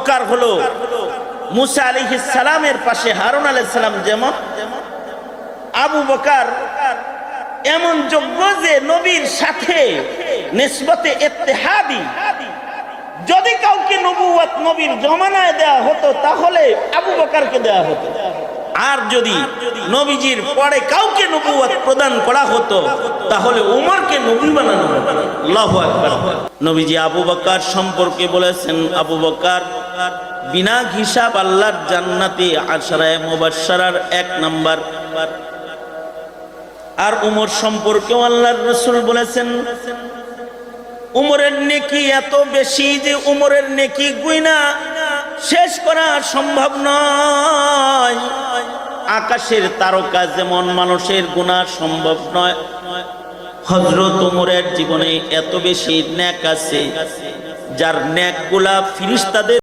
বকর হলো মুসা আলাইহিস সালামের পাশে হারুন আলাইহিস সালাম, যেমন আবু বকর এমন যোগ্য যে নবীর সাথে নিসবতে ইত্তেহাদি, যদি কাউকে নবুয়ত নবীর জমানায় দেয়া হতো তাহলে আবু বকরকে দেয়া হতো, আর যদি নবীজির পরে কাউকে নবুয়ত প্রদান করা হতো তাহলে উমরকে নবী বানানো হতো। আল্লাহু আকবার। নবীজি আবু বকর সম্পর্কে বলেছেন, আবু বকর বিনা হিসাব আল্লাহর জান্নাতে আশরায়ে মুবাশশারার 1 নাম্বার। আর উমর সম্পর্কেও আল্লাহর রাসূল বলেছেন, উমরের নেকি এত বেশি যে উমরের নেকি গুইনা শেষ করা সম্ভব নয়। আকাশের তারকা যেমন মানুষের গুনাহ সম্ভব নয়, হযরত উমরের জীবনে এত বেশি নেক আছে যার নেকগুলা ফেরেশতাদের